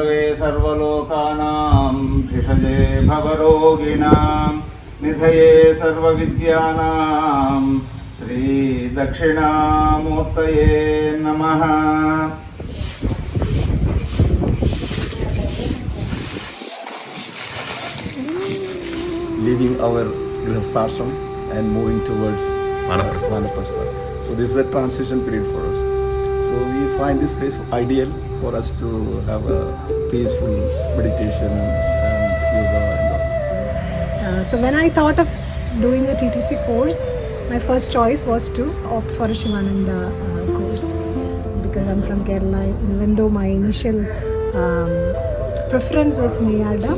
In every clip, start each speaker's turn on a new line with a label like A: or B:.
A: गुरवे सर्वलोकानां भिषजे भवरोगिणां निधये सर्वविद्यानां श्री दक्षिणामूर्तये नमः.
B: Leaving our Grihasthashram and moving towards Vanaprastha. So this is a transition period for us. So we find this place ideal for us to have a peaceful meditation and yoga and all.
C: So when I thought of doing a TTC course, my first choice was to opt for a Shivananda course because I'm from Kerala. Even though my initial preference was Niyada,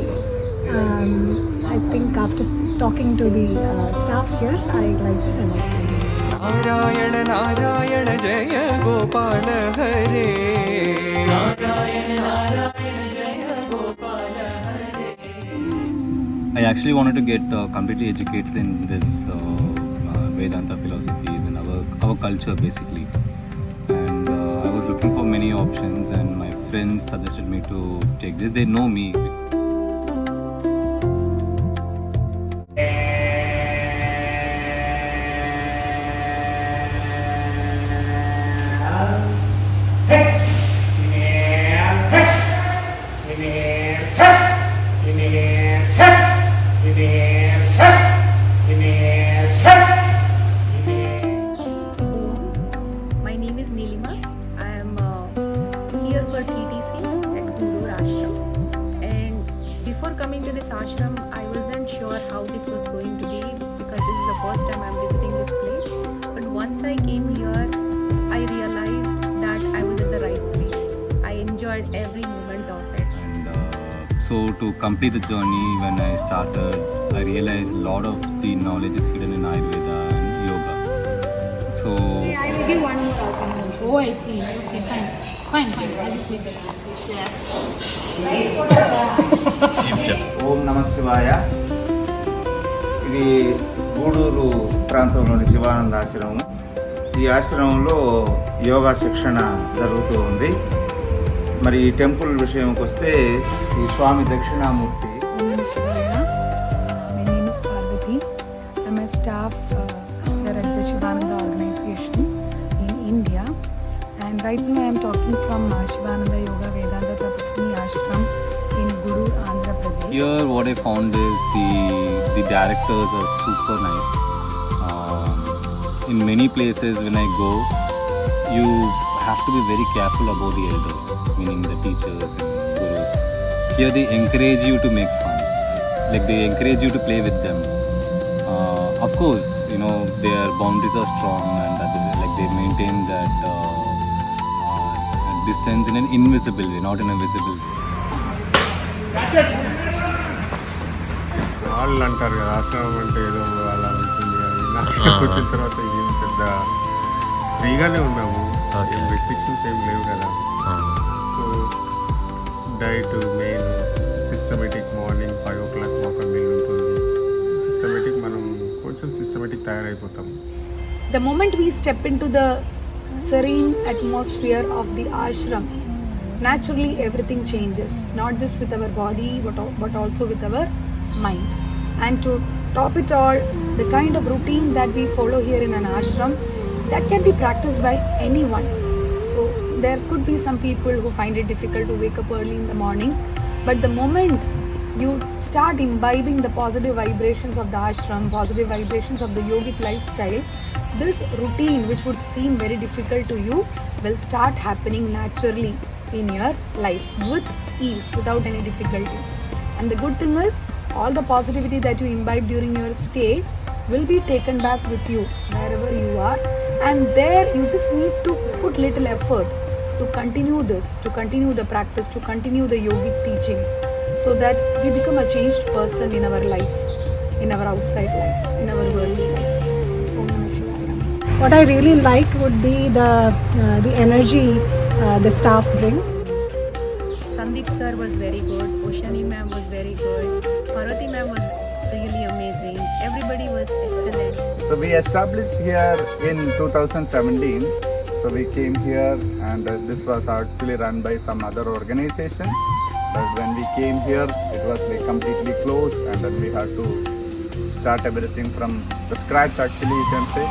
C: I think after talking to the staff here, I liked it a lot.
D: Narayana Narayana Jaya Gopala Hare. Narayana Narayana Jaya Gopala Hare.
E: I actually wanted to get completely educated in this Vedanta philosophies and our culture basically. And I was looking for many options and my friends suggested me to take this. They know me.
F: My name is Nilima. I am here for TTC at Gudur ashram. And before coming to this ashram, I wasn't sure how this was going to be because this is the first time I'm visiting this place. But once I came here, I realized that I was at the right place. I enjoyed every moment of it.
E: And so to complete the journey, when I started, I realized a lot of the knowledge is hidden in Ayurveda and yoga. So
G: I will give one more also. Oh, I see. Okay, fine. Fine. I'll just leave it.
A: ఓం నమ శివాయ. ఇది గూడూరు ప్రాంతంలోని శివానంద ఆశ్రమం. ఈ ఆశ్రమంలో యోగా శిక్షణ జరుగుతూ ఉంది. మరి ఈ టెంపుల్ విషయంకి వస్తే ఈ స్వామి Dakshinamurthy.
C: My name is Parvati. I'm a staff here at the Shivananda organization in India. And right now I am talking from Shivananda Yoga Vedanta Tapaswini Ashram in Gudur, Andhra Pradesh.
E: here what I found is the directors are super nice. In many places when I go, you have to be very careful about the elders, meaning the teachers and gurus. Here they encourage you to make fun, like they encourage you to play with them. Of course, you know, their boundaries are strong and that is, like they maintain that distance in an invisible way, not in a visible way.
H: వాళ్ళు అంటారు కదా ఆశ్రమం అంటే ఏదో అలా ఉంటుంది అది నాకు వచ్చిన తర్వాత ఇది పెద్ద ఫ్రీగానే ఉన్నాము, ఏం రెస్ట్రిక్షన్స్ ఏం లేవు కదా. So diet main systematic morning 5 o'clock ఒక మీల్ ఉంటుంది. సిస్టమేటిక్ మనం కొంచెం systematic తయారైపోతాం.
C: The moment we step into the serene atmosphere of the ashram, naturally everything changes, not just with our body but also with our mind. And to top it all, the kind of routine that we follow here in an ashram, that can be practiced by anyone. So there could be some people who find it difficult to wake up early in the morning, but the moment you start imbibing the positive vibrations of the ashram, positive vibrations of the yogic lifestyle, this routine which would seem very difficult to you will start happening naturally in your life with ease, without any difficulty. And the good thing is, all the positivity that you imbibe during your stay will be taken back with you wherever you are, and there you just need to put little effort to continue this, to continue the practice, to continue the yogic teachings, so that we become a changed person in our life, in our outside life, in our worldly life. Om Namah Shivaya. What I really liked would be the energy the staff brings.
F: Sandeep sir was very good, Oshani ma'am was very good, Parvati ma'am was really amazing, everybody was excellent.
A: So we established here in 2017. So we came here and this was actually run by some other organization. But when we came here, it was like completely closed, and then we had to start everything from the scratch, actually, you can say.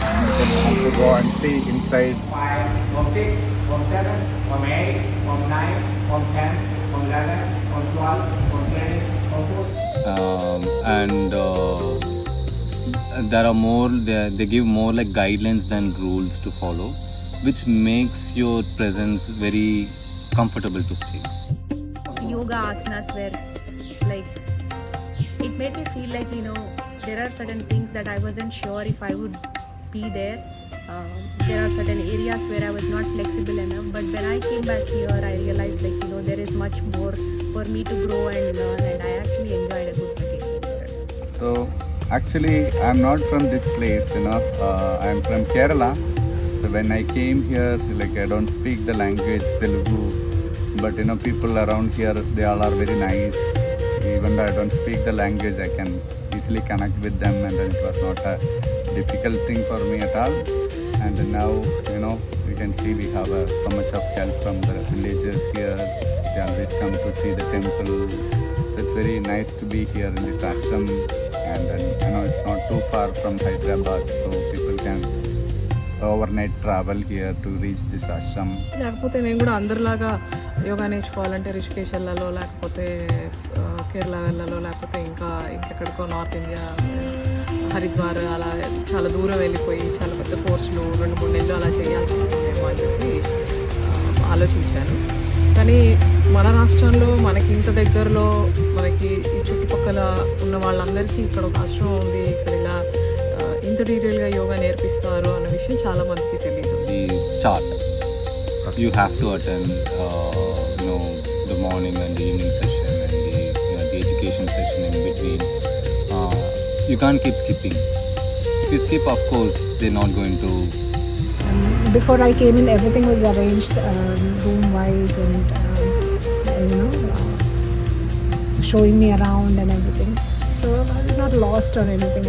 A: And then we have to go and see inside.
I: Form 6, Form 7, Form 8, Form 9, Form 10, Form 11, Form 12, Form 13, Form 14.
E: And there are more, they give more like guidelines than rules to follow, which makes your presence very comfortable to stay.
F: Yoga asanas were like, it made me feel like, there are certain things that I wasn't sure if I would be there. There are certain areas where I was not flexible enough, but when I came back here, I realized like, there is much more for me to grow and learn, and I actually enjoyed a good vacation here.
A: So actually, I'm not from this place, I'm from Kerala. So when I came here, like I don't speak the language Telugu, but people around here, they all are very nice. Even though I don't speak the language, I can easily connect with them, and then it was not a difficult thing for me at all. And now, you can see we have so much of help from the villagers here. They always come to see the temple. So it's very nice to be here in this ashram, and then, it's not too far from Hyderabad, so people can overnight travel here to reach this ashram.
J: లేకపోతే నేను కూడా అందరిలాగా యోగా నేర్చుకోవాలంటే రిషికేష్ వెళ్ళాలో, లేకపోతే కేరళ వెళ్ళాలో, లేకపోతే ఇంకెక్కడికో north India Haridwar అలా చాలా దూరం వెళ్ళిపోయి చాలా పెద్ద కోర్సులు 2-3 నెలలు అలా చేయాల్సి వస్తుందేమో అని చెప్పి ఆలోచించాను. కానీ మన రాష్ట్రంలో మనకి ఇంత దగ్గరలో మనకి ఈ చుట్టుపక్కల ఉన్న వాళ్ళందరికీ ఇక్కడ ఒక ఆశ్రమం ఉంది, ఇక్కడ ఇలా ఇంత డీటెయిల్గా యోగా నేర్పిస్తారు అన్న విషయం చాలా మందికి తెలియదు.
E: The chart you have to attend, the morning and the evening session and the education session in between. You can't keep skipping. If you skip, of course, they're not going to.
C: Before I came in, everything was arranged room-wise and showing me around and everything. So I was not lost or anything.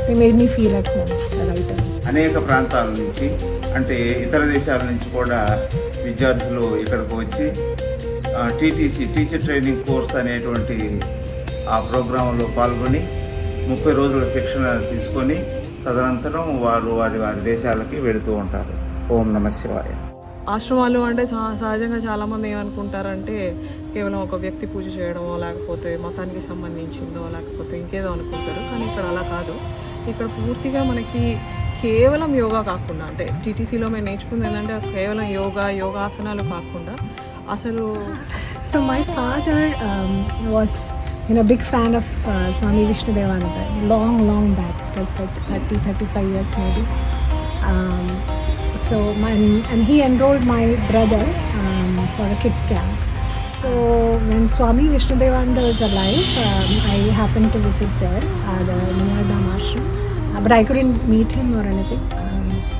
C: They made me feel at home right away.
I: అనేక ప్రాంతాల నుంచి, అంటే ఇతర దేశాల నుంచి కూడా విద్యార్థులు ఇక్కడికి వచ్చి టీటీసీ టీచర్ ట్రైనింగ్ కోర్స్ అనేటువంటి ఆ ప్రోగ్రాంలో పాల్గొని 30 రోజుల శిక్షణ తీసుకొని తదనంతరం వారు వారి దేశాలకి వెళుతూ ఉంటారు. ఓం నమః శివాయ.
J: ఆశ్రమాలు అంటే సహజంగా చాలామంది ఏమనుకుంటారంటే కేవలం ఒక వ్యక్తి పూజ చేయడమో, లేకపోతే మతానికి సంబంధించిందో, లేకపోతే ఇంకేదో అనుకుంటారు. కానీ ఇక్కడ అలా కాదు. ఇక్కడ పూర్తిగా మనకి కేవలం యోగా కాకుండా, అంటే టీటీసీలో మేము నేర్చుకుంది ఏంటంటే కేవలం యోగాసనాలు కాకుండా అసలు.
C: So my father was big fan of Swami Vishnudevananda, long back. It was like 30-35 years maybe. And he enrolled my brother for a kids camp. So when Swami Vishnudevananda was alive, I happened to visit there, the Niyardam Ashram, but I couldn't meet him or anything.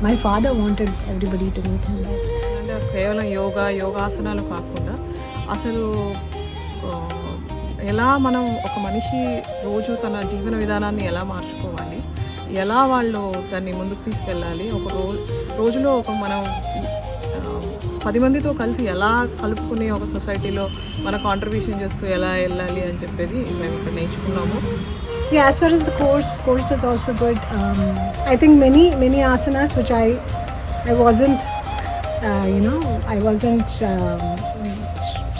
C: My father wanted everybody to meet him there.
J: అంటే కేవలం యోగాసనాలు కాకుండా అసలు ఎలా మనం ఒక మనిషి రోజు తన జీవన విధానాన్ని ఎలా మార్చుకోవాలి, ఎలా వాళ్ళు దాన్ని ముందుకు తీసుకెళ్ళాలి, ఒక రోజులో మనం 10 మందితో కలిసి ఎలా కలుపుకుని ఒక సొసైటీలో మన కాంట్రిబ్యూషన్ చేస్తూ ఎలా వెళ్ళాలి అని చెప్పేది మేము ఇక్కడ నేర్చుకున్నాము.
C: Yeah, as far as the course was also good. I think many asanas which I wasn't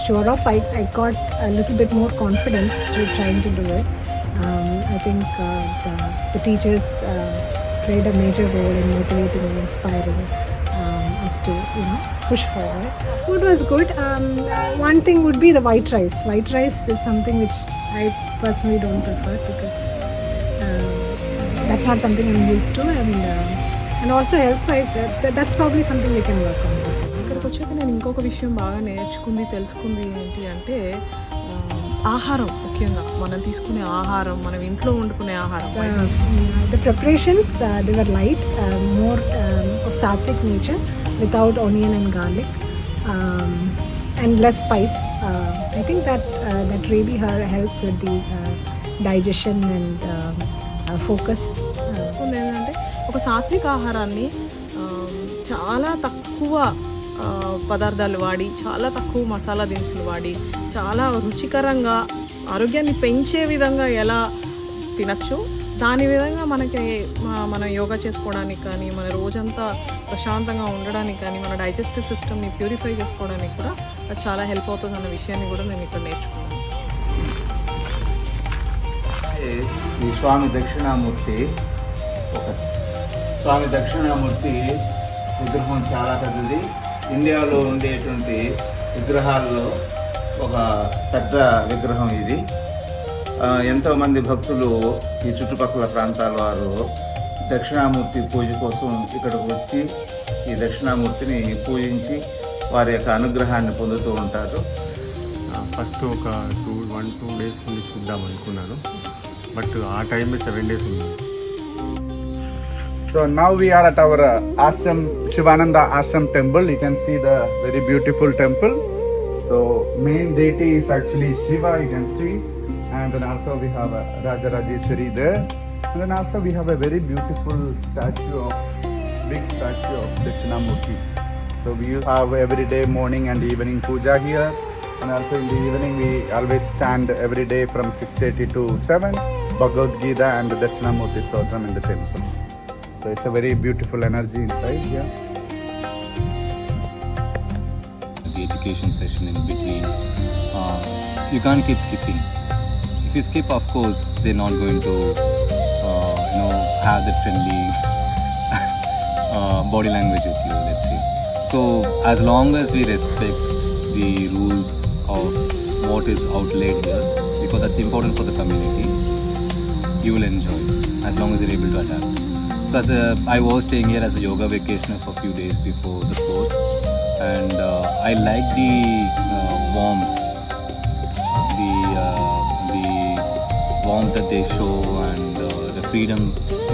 C: sure of, I got a little bit more confident to trying to do it. I think the teachers played a major role in motivating and inspiring us to push forward. Food was good. One thing would be the white rice. White rice is something which I personally don't prefer because that's not something I'm used to, and also health-wise, that's probably something we can work on.
J: ఇక్కడికి వచ్చాక నేను ఇంకొక విషయం బాగా తెలుసుకుంది ఏంటి అంటే ఆహారం, ముఖ్యంగా మనం తీసుకునే ఆహారం, మనం ఇంట్లో వండుకునే ఆహారం.
C: The preparations, they were light, more of sattvic nature, without onion and garlic, and less spice. I think that really helps with the digestion and focus.
J: ఏంటంటే ఒక సాత్విక ఆహారాన్ని చాలా తక్కువ పదార్థాలు వాడి, చాలా తక్కువ మసాలా దినుసులు వాడి, చాలా రుచికరంగా ఆరోగ్యాన్ని పెంచే విధంగా ఎలా తినచ్చు, దాని విధంగా మనకి మన యోగా చేసుకోవడానికి కానీ, మన రోజంతా ప్రశాంతంగా ఉండడానికి కానీ, మన డైజెస్టివ్ సిస్టమ్ని ప్యూరిఫై చేసుకోవడానికి కూడా అది చాలా హెల్ప్ అవుతుంది అన్న విషయాన్ని కూడా నేను ఇక్కడ నేర్చుకున్నాను.
I: ఈ స్వామి దక్షిణామూర్తి విగ్రహం చాలా పెద్దది. ఇండియాలో ఉండేటువంటి విగ్రహాల్లో ఒక పెద్ద విగ్రహం ఇది. ఎంతోమంది భక్తులు ఈ చుట్టుపక్కల ప్రాంతాల వారు దక్షిణామూర్తి పూజ కోసం ఇక్కడికి వచ్చి ఈ దక్షిణామూర్తిని పూజించి వారి యొక్క అనుగ్రహాన్ని పొందుతూ ఉంటారు.
H: ఫస్ట్ ఒక 1-2 డేస్ ముందు చూద్దాం అనుకున్నాను, బట్ ఆ టైమే 7 days ఉంది.
A: So now we are at our ashram, Shivananda Ashram temple. You can see the very beautiful temple. So main deity is actually Shiva, you can see. And then also we have a Raja Rajeshwari there. And then also we have a very beautiful big statue of Dakshinamurti. So we have every day morning and evening puja here. And also in the evening we always chant every day from 6:30 to 7 Bhagavad Gita and Dakshinamurti Stotram in the temple. So it's a very beautiful energy inside here.
E: The education session in between, you can't keep skipping. If you skip, of course, they're not going to, have that friendly body language with you, let's say. So, as long as we respect the rules of what is outlaid here, because that's important for the community, you will enjoy it, as long as you're able to adapt. So, I was staying here as a yoga vacationer for a few days before the course, and I like the warmth, the warmth that they show, and the freedom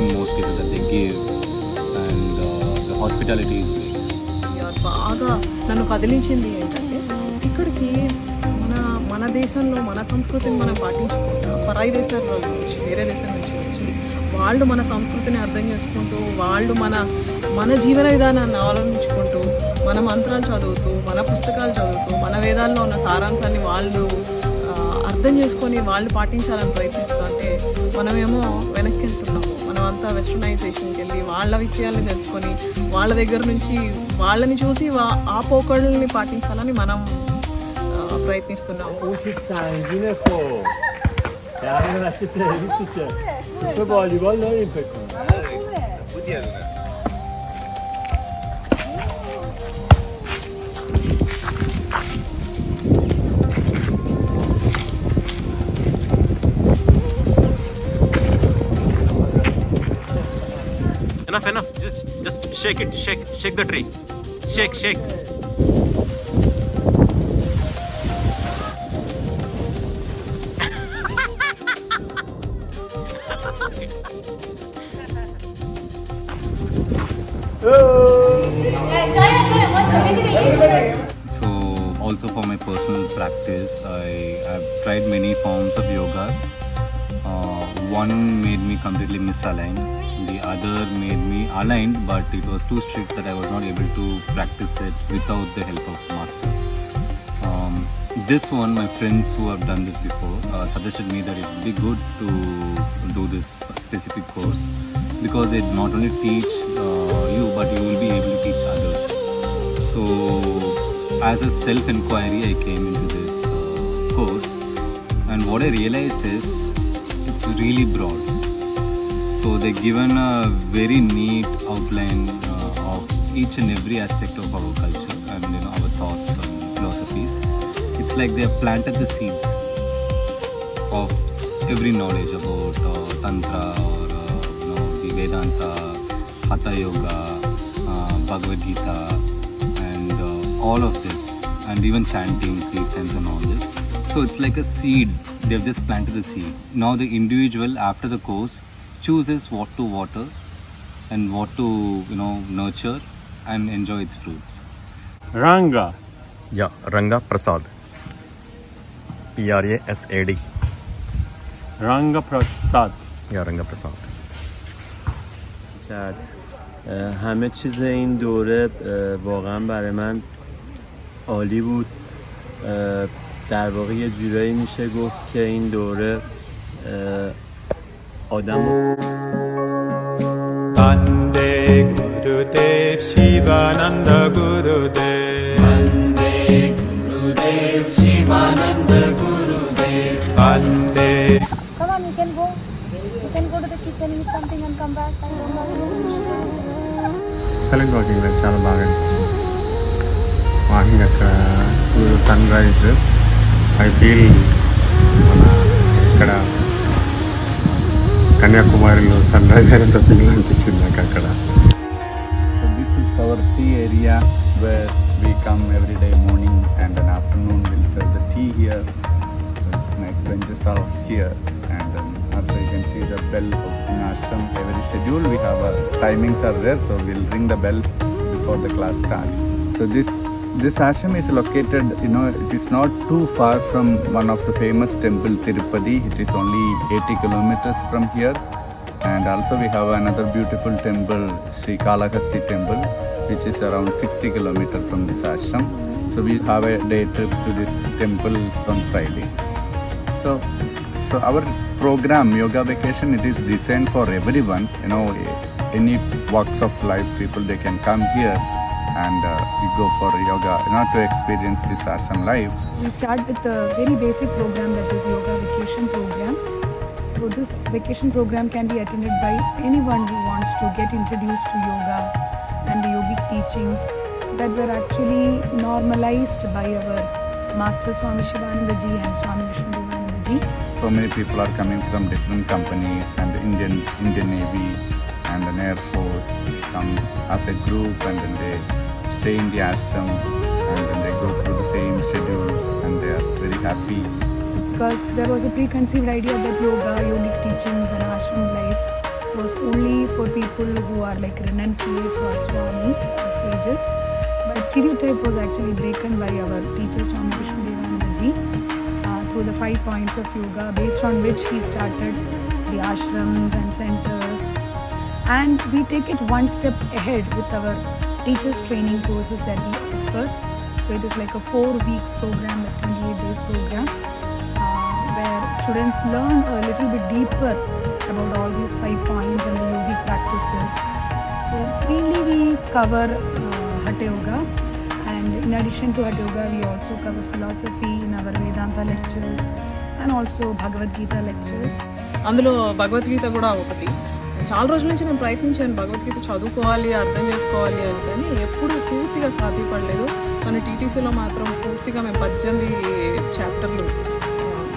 E: in most cases that they give, and the hospitality is great.
J: బాగా నన్ను కదిలించింది ఏంటంటే, ఇక్కడికి మన దేశంలో మన సంస్కృతిని మనం పాటించుకుంటా పరాయి దేశాల నుంచి, వేరే దేశం నుంచి వచ్చి వాళ్ళు మన సంస్కృతిని అర్థం చేసుకుంటూ, వాళ్ళు మన జీవన విధానాన్ని అవలంబించుకుంటూ, మన మంత్రాలు చదువుతూ, మన పుస్తకాలు చదువుతూ, మన వేదాల్లో ఉన్న సారాంశాన్ని వాళ్ళు అర్థం చేసుకొని వాళ్ళు పాటించాలని ప్రయత్నిస్తూ, అంటే మనమేమో వెనక్కి వెళ్తున్నాము. మనం అంతా వెస్టర్నైజేషన్కి వెళ్ళి వాళ్ళ విషయాల్ని తెలుసుకొని వాళ్ళ దగ్గర నుంచి వాళ్ళని చూసి ఆ పోకళ్ళని పాటించాలని మనం ప్రయత్నిస్తున్నాము.
K: Enough. Just shake it. Shake the tree. Shake.
E: So, also for my personal practice, I've tried many forms of yogas. One made me completely misaligned. The other made me aligned, but it was too strict that I was not able to practice it without the help of master. This one, my friends who have done this before suggested me that it would be good to do this specific course, because it not only teach you, but you will be able to teach others. So, as a self-inquiry, I came into this course, and what I realized is it's really broad. So they've given a very neat outline of each and every aspect of our culture and our thoughts and philosophies. It's like they have planted the seeds of every knowledge about Tantra or the Vedanta, Hatha Yoga, Bhagavad Gita, and all of this, and even chanting, kirtans and all this. So it's like a seed. They've just planted the seed. Now the individual after the course chooses what to water and what to nurture and enjoy its fruits.
K: Ranga.
L: Yeah, Ranga Prasad. Prasad.
K: Ranga Prasad.
L: Yeah, Ranga Prasad.
K: Chad.
M: همه چیز این دوره واقعا برای من عالی بود. در واقع یه جورایی میشه گفت که این دوره آدم
D: Bande Gurudev Shivananda Gurudev Bande Gurudev Shivananda Gurudev Bande.
C: Come on, you can go. You can go to the kitchen, eat something and come back. I don't know.
H: Silent walking చాలా బాగా అనిపించింది. Walking అక్కడ sun rise I feel మన ఇక్కడ కన్యాకుమారిలో sun rise అయినంత feel అనిపించింది నాకు అక్కడ.
A: So this is our tea area where we come every day morning and then afternoon we'll serve the tea here. Nice benches are here and then also you can see the bell in ashram. Every schedule we have timings are there, so we'll ring the bell before the class starts. So this ashram is located, it is not too far from one of the famous temple Tirupati. It is only 80 kilometers from here. And also we have another beautiful temple, Sri Kalahasti temple, which is around 60 kilometers from this ashram. So we have a day trip to this temple on Fridays. So our program, Yoga Vacation, it is designed for everyone. Any walks of life, people, they can come here and we go for yoga, to experience this ashram life.
C: We start with a very basic program, that is Yoga Vacation program. So this vacation program can be attended by anyone who wants to get introduced to yoga and the yogic teachings that were actually normalized by our Master Swami Shivananda Ji and Swami Vishnudevananda Ji.
A: So many people are coming from different companies and the Indian Navy and the Air Force come as a group and then they stay in the ashram and then they go through the same schedule and they are very happy.
C: Because there was a preconceived idea that yoga, yogic teachings and ashram life was only for people who are like renunciates or swamis or sages. But stereotype was actually broken by our teacher Swami Vishnudevananda Ji through the 5 points of yoga, based on which he started the ashrams and centers. And we take it one step ahead with our teachers training courses that we offer. So it is like a 4 weeks program, a 28 days program, where students learn a little bit deeper about all these 5 points and the yogic practices. So mainly we cover Hatha Yoga, and in addition to Hatha Yoga we also cover philosophy in our Vedanta lectures and also Bhagavad Gita lectures.
J: అందులో భగవద్గీత కూడా ఒకటి. చాలా రోజుల నుంచి నేను ప్రయత్నించాను భగవద్గీత చదువుకోవాలి, అర్థం చేసుకోవాలి అని, కానీ ఎప్పుడూ పూర్తిగా సాధ్యపడలేదు. మన టీటీసీలో మాత్రం పూర్తిగా మేము 18 చాప్టర్లు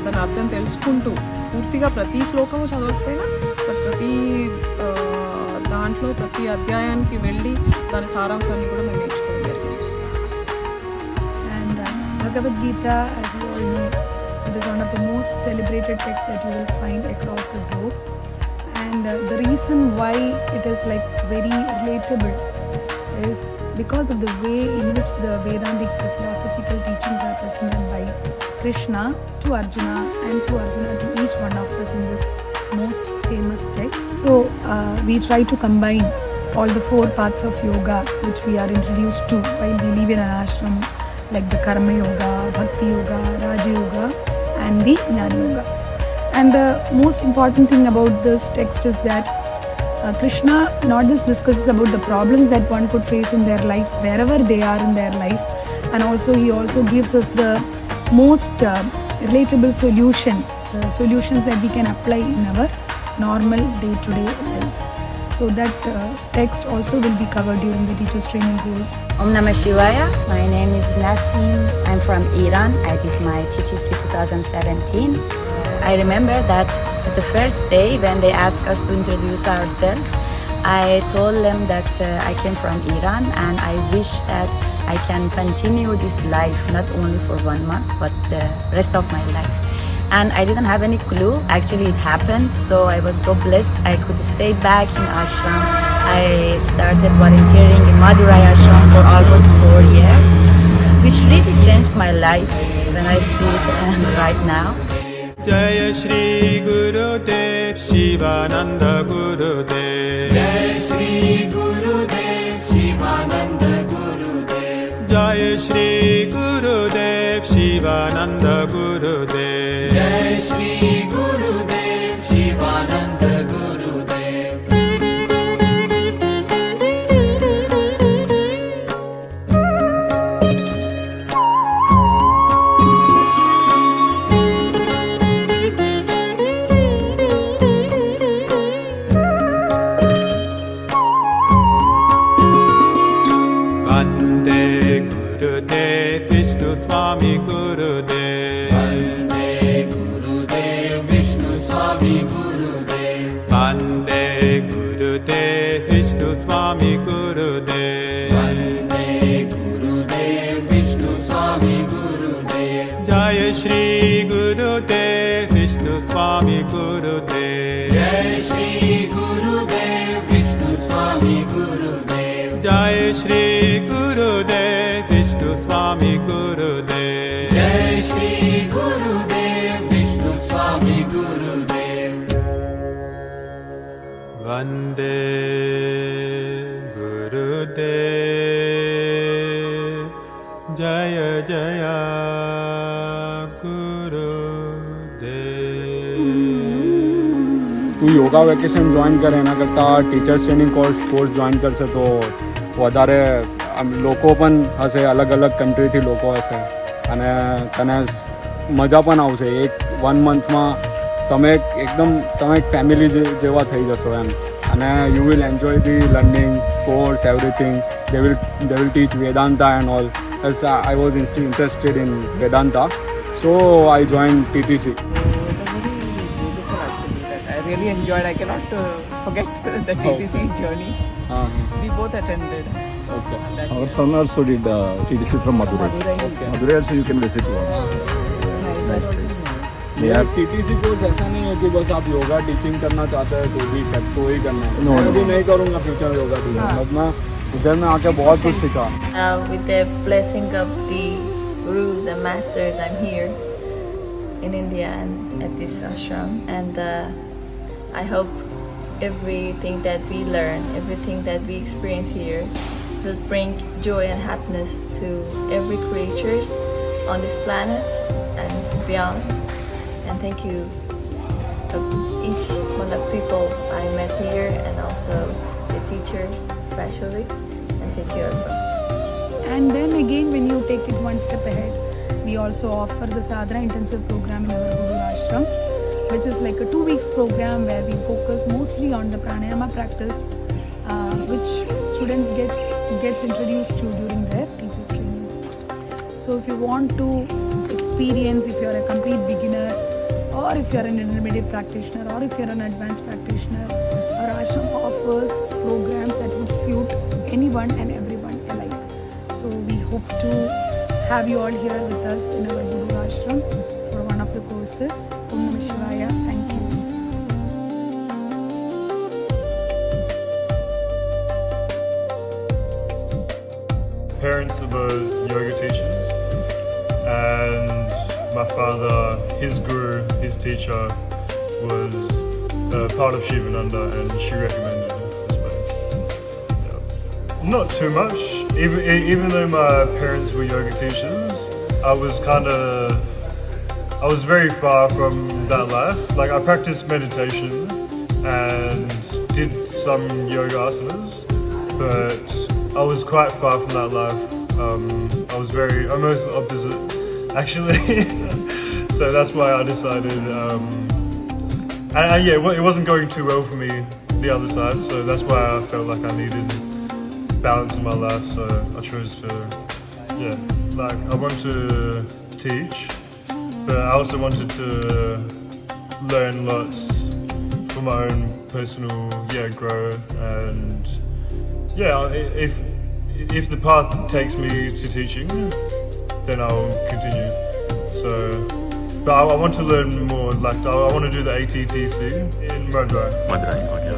J: దాని అర్థం తెలుసుకుంటూ, పూర్తిగా ప్రతి శ్లోకము చదవకపోయినా ప్రతి దాంట్లో ప్రతి అధ్యాయానికి వెళ్ళి దాని సారాంశాన్ని కూడా మేము నేర్చుకోవడం జరిగింది.
C: And Bhagavad Gita, as you all know, it is one of the most celebrated texts that you will find across the globe. And the reason why it is like very relatable is because of the way in which the Vedantic, the philosophical teachings are presented by Krishna to Arjuna and through Arjuna to each one of us in this most famous text. So we try to combine all the 4 parts of yoga which we are introduced to while we live in an ashram, like the Karma Yoga, Bhakti Yoga, Raja Yoga and the Jnana Yoga. And the most important thing about this text is that Krishna not just discusses about the problems that one could face in their life wherever they are in their life, and also he also gives us the most relatable solutions that we can apply in our normal day-to-day life. So that text also will be covered during the teachers training course.
N: Om Namah Shivaya. My name is Nasim. I'm from Iran. I did my TTC 2017. I remember that the first day when they asked us to introduce ourselves, I told them that I came from Iran and I wish that I can continue this life not only for 1 month but the rest of my life. And I didn't have any clue. Actually, it happened. So I was so blessed. I could stay back in ashram. I started volunteering in Madurai ashram for almost 4 years, which really changed my life when I see it right now.
D: Jai Shri Gurudev Shivananda Gurudev. Jai Shri Gurudev. Shri Gurudev Shivananda Gurudev.
O: Jai Shri Gurudev Shivananda Gurudev.
D: Vande Gurudev Vishnu Swami Gurudev.
O: Vande Gurudev Vishnu Swami Gurudev.
D: Vande Gurudev Vishnu Swami Gurudev.
O: Vande Gurudev Vishnu Swami Gurudev.
D: Jai Shri Gurudev Vishnu Swami Gurudev.
O: Jai Shri Gurudev Vishnu Swami Gurudev.
D: Jai Shri Gurudev Vishnu Swami Gurudev.
O: Jai Shri Gurudev Vishnu Swami Gurudev.
D: Vande Gurudev Jaya Jaya Gurudev.
P: तू yoga vacation join કરે એના કરતાં teachers training course join કરશે તો વધારે લોકો પણ હશે, અલગ અલગ કન્ટ્રીથી લોકો હશે અને તને મજા પણ આવશે. 1 મંથમાં તમે એક ફેમિલી જેવા થઈ જશો એમ. અને you will enjoy the learning course everything. they will teach Vedanta and all, as I was interested in Vedanta, so I joined TTC.
J: I really enjoyed. I cannot forget the TTC journey. We both attended.
B: Okay. Our son also did TTC from Madurai. Madurai also you can visit once. Nice place.
P: मेरा TTC course ऐसा नहीं है कि बस आप yoga teaching करना चाहते हैं तो ही करना है. मैं भी नहीं करूँगा फ्यूचर योगा टीचिंग. मैं इधर में आके बहुत कुछ सीखा.
Q: With the blessing of the gurus and masters, I'm here in India and at this ashram, and I hope everything that we learn, everything that we experience here will bring joy and happiness to every creature on this planet and beyond. And thank you of each one of the people I met here and also the teachers especially, and thank you everyone.
C: And then again, when you take it one step ahead, we also offer the Sadhana intensive program in our Gudur ashram, which is like a 2 weeks program where we focus mostly on the pranayama practice, which students gets introduced to during their teachers training course. So if you want to experience, if you're a complete beginner, or if you're an intermediate practitioner, or if you're an advanced practitioner, our ashram offers programs that would suit anyone and everyone alike. So we hope to have you all here with us in our Gudur ashram for one of the courses. Om Namah Shivaya. Thank you.
R: Parents are both yoga teachers, and my father, his guru, his teacher, was part of Shivananda, and she recommended this place. Yeah. Not too much. Even though my parents were yoga teachers, I was very far from that life. Like, I practiced meditation and did some yoga asanas, but I was quite far from that life. I was almost the opposite, actually. So that's why I decided, it wasn't going too well for me, the other side, so that's why I felt like I needed balance in my life, so I chose to, I want to teach, but I also wanted to learn lots for my own personal, growth, and if the path takes me to teaching, then I'll continue. So, but I want to learn more. Like, I want to do the ATTC in Madurai.
L: Madurai, okay.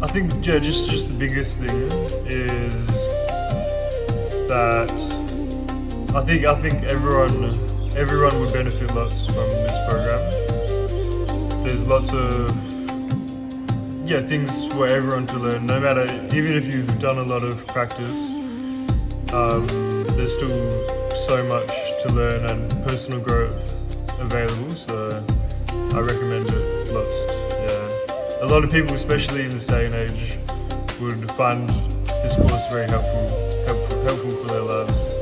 R: I think just the biggest thing is that I think everyone would benefit lots from this program. There's lots of things for everyone to learn. No matter, even if you've done a lot of practice, there's still so much to learn and personal growth available, so I recommend it lots. Yeah, a lot of people, especially in this day and age, would find this course very helpful for their lives.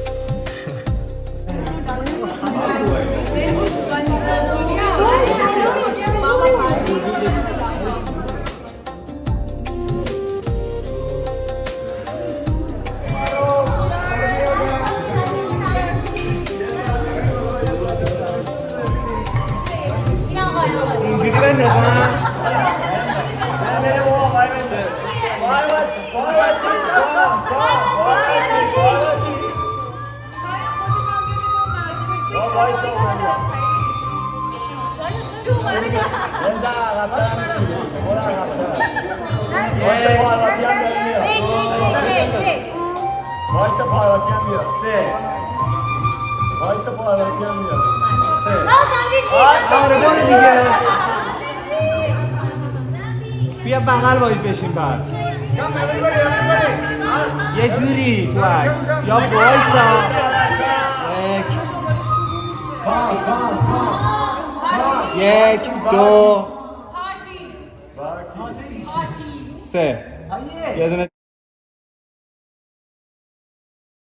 O: بیا بغل وایس بشین پس یه جوری تو عکس یا وایسا یک دو سه یه دونه